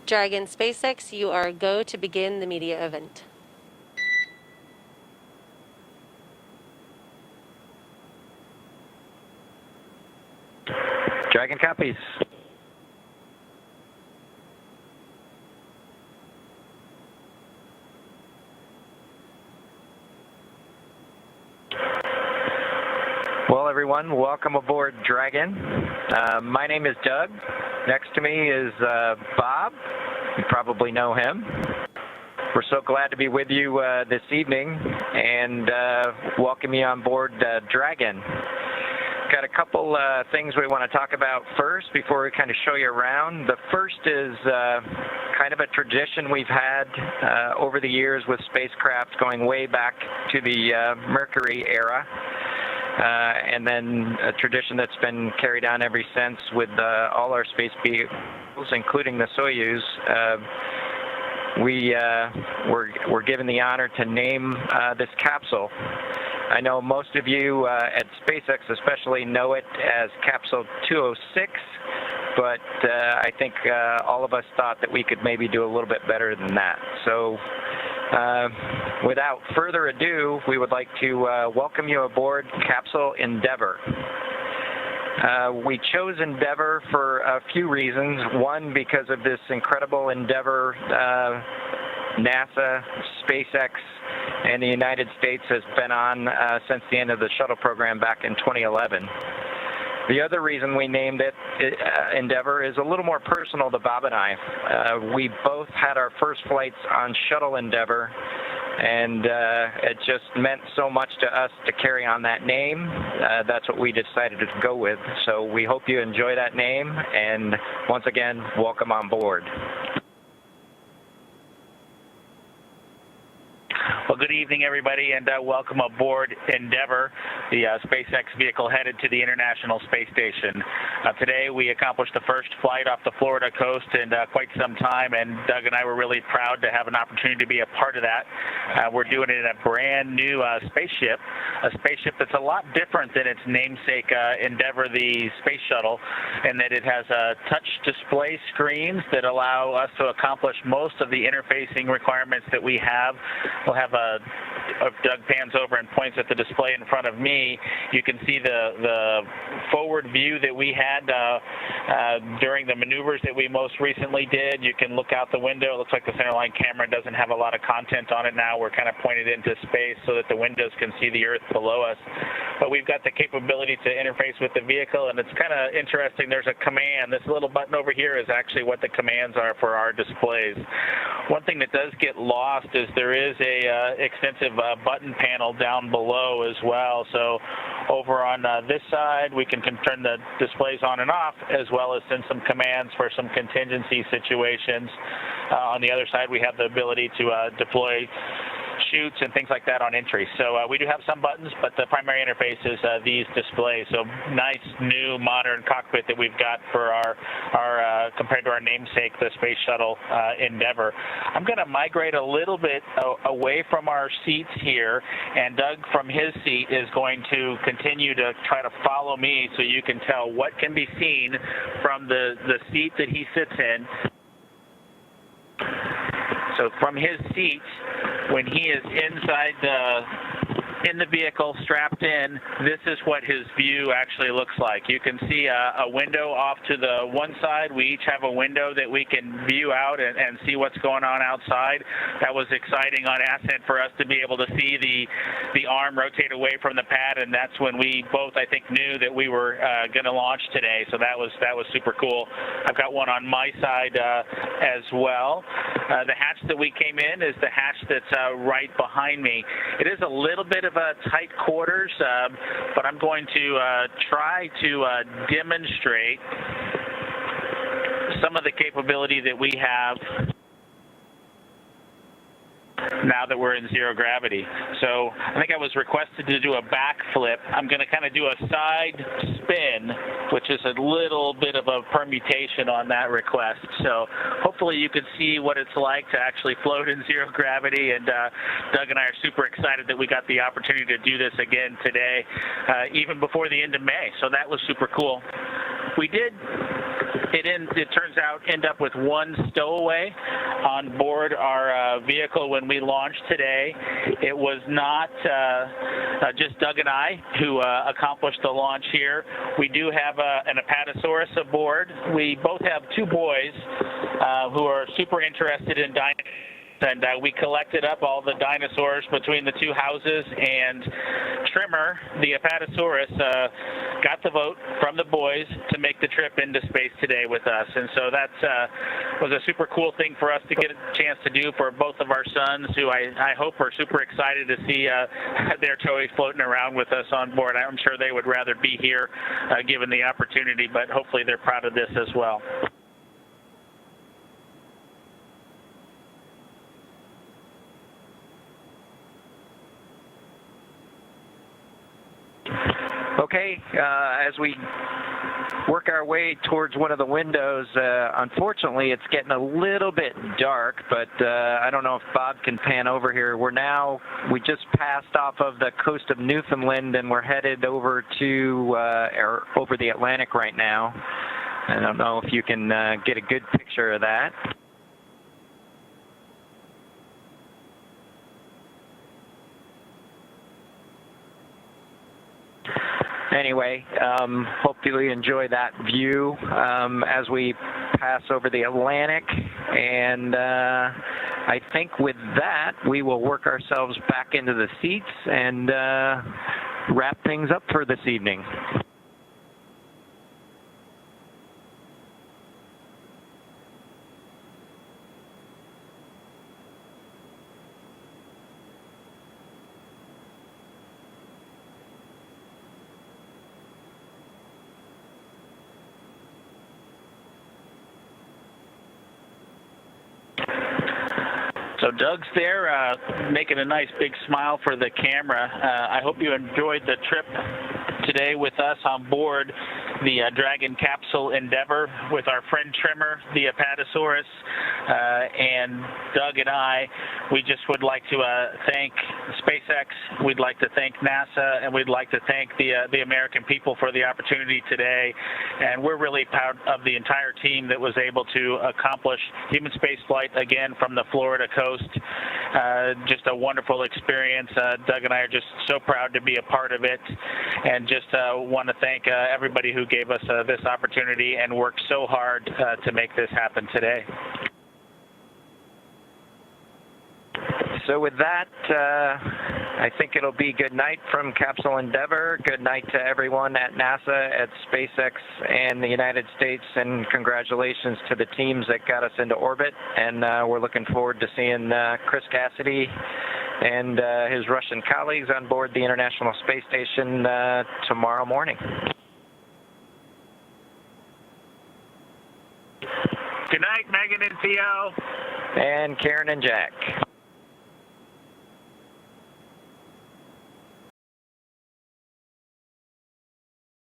Dragon SpaceX, you are go to begin the media event. Dragon copies. Well, everyone, welcome aboard Dragon. My name is Doug. Next to me is Bob. You probably know him. We're so glad to be with you this evening and welcome you on board Dragon. Got a couple things we want to talk about first before we kind of show you around. The first is kind of a tradition we've had over the years with spacecraft going way back to the Mercury era. And then a tradition that's been carried on ever since with all our space vehicles, including the Soyuz. We're given the honor to name this capsule. I know most of you at SpaceX especially know it as Capsule 206, but I think all of us thought that we could maybe do a little bit better than that. So without further ado, we would like to welcome you aboard Capsule Endeavour. We chose Endeavour for a few reasons. One, because of this incredible endeavor NASA, SpaceX, and the United States has been on since the end of the shuttle program back in 2011. The other reason we named it Endeavour is a little more personal to Bob and I. We both had our first flights on Shuttle Endeavour, and it just meant so much to us to carry on that name. That's what we decided to go with. So we hope you enjoy that name, and once again, welcome on board. Well, good evening, everybody, and welcome aboard Endeavour, the SpaceX vehicle headed to the International Space Station. Today, we accomplished the first flight off the Florida coast in quite some time, and Doug and I were really proud to have an opportunity to be a part of that. We're doing it in a brand new spaceship, a spaceship that's a lot different than its namesake Endeavour, the space shuttle, in that it has touch display screens that allow us to accomplish most of the interfacing requirements that we have. We'll have if Doug pans over and points at the display in front of me, you can see the forward view that we had during the maneuvers that we most recently did. You can look out the window. It looks like the centerline camera doesn't have a lot of content on it now. We're kind of pointed into space so that the windows can see the Earth below us. But we've got the capability to interface with the vehicle, and it's kind of interesting. There's a command. This little button over here is actually what the commands are for our displays. One thing that does get lost is there is a extensive button panel down below as well. So over on this side, we can turn the displays on and off, as well as send some commands for some contingency situations. On the other side, we have the ability to deploy chutes and things like that on entry. So we do have some buttons, but the primary interface is these displays. So nice, new, modern cockpit that we've got for our compared to our namesake, the Space Shuttle Endeavour. I'm going to migrate a little bit away from our seats here, and Doug from his seat is going to continue to try to follow me so you can tell what can be seen from the seat that he sits in. So from his seat, when he is inside in the vehicle, strapped in, this is what his view actually looks like. You can see a window off to the one side. We each have a window that we can view out and see what's going on outside. That was exciting on ascent for us to be able to see the arm rotate away from the pad, and that's when we both, I think, knew that we were going to launch today. So that was super cool. I've got one on my side as well. The hatch that we came in is the hatch that's right behind me. It is a little bit of a tight quarters, but I'm going to try to demonstrate some of the capability that we have now that we're in zero gravity. So I think I was requested to do a backflip. I'm going to kind of do a side spin, which is a little bit of a permutation on that request. So hopefully you can see what it's like to actually float in zero gravity, and Doug and I are super excited that we got the opportunity to do this again today, even before the end of May. So that was super cool. We did it turns out, end up with one stowaway on board our vehicle when we launched today. It was not just Doug and I who accomplished the launch here. We do have an Apatosaurus aboard. We both have two boys who are super interested in dinosaurs. And we collected up all the dinosaurs between the two houses, and Trimmer, the Apatosaurus, got the vote from the boys to make the trip into space today with us. And so that was a super cool thing for us to get a chance to do for both of our sons, who I hope are super excited to see their toys floating around with us on board. I'm sure they would rather be here given the opportunity, but hopefully they're proud of this as well. Okay, as we work our way towards one of the windows, unfortunately it's getting a little bit dark, but I don't know if Bob can pan over here. We just passed off of the coast of Newfoundland, and we're headed over to over the Atlantic right now. I don't know if you can get a good picture of that. Anyway, hopefully you enjoy that view as we pass over the Atlantic, and I think with that we will work ourselves back into the seats and wrap things up for this evening. So Doug's there making a nice big smile for the camera. I hope you enjoyed the trip today with us on board the Dragon capsule Endeavour with our friend Trimmer, the Apatosaurus, and Doug and I. We just would like to thank SpaceX, we'd like to thank NASA, and we'd like to thank the American people for the opportunity today. And we're really proud of the entire team that was able to accomplish human spaceflight again from the Florida coast. Just a wonderful experience. Doug and I are just so proud to be a part of it, and just want to thank everybody who gave us this opportunity and worked so hard to make this happen today. So with that, I think it'll be good night from Capsule Endeavour. Good night to everyone at NASA, at SpaceX, and the United States, and congratulations to the teams that got us into orbit. And we're looking forward to seeing Chris Cassidy and his Russian colleagues on board the International Space Station tomorrow morning. Good night, Megan and Theo. And Karen and Jack.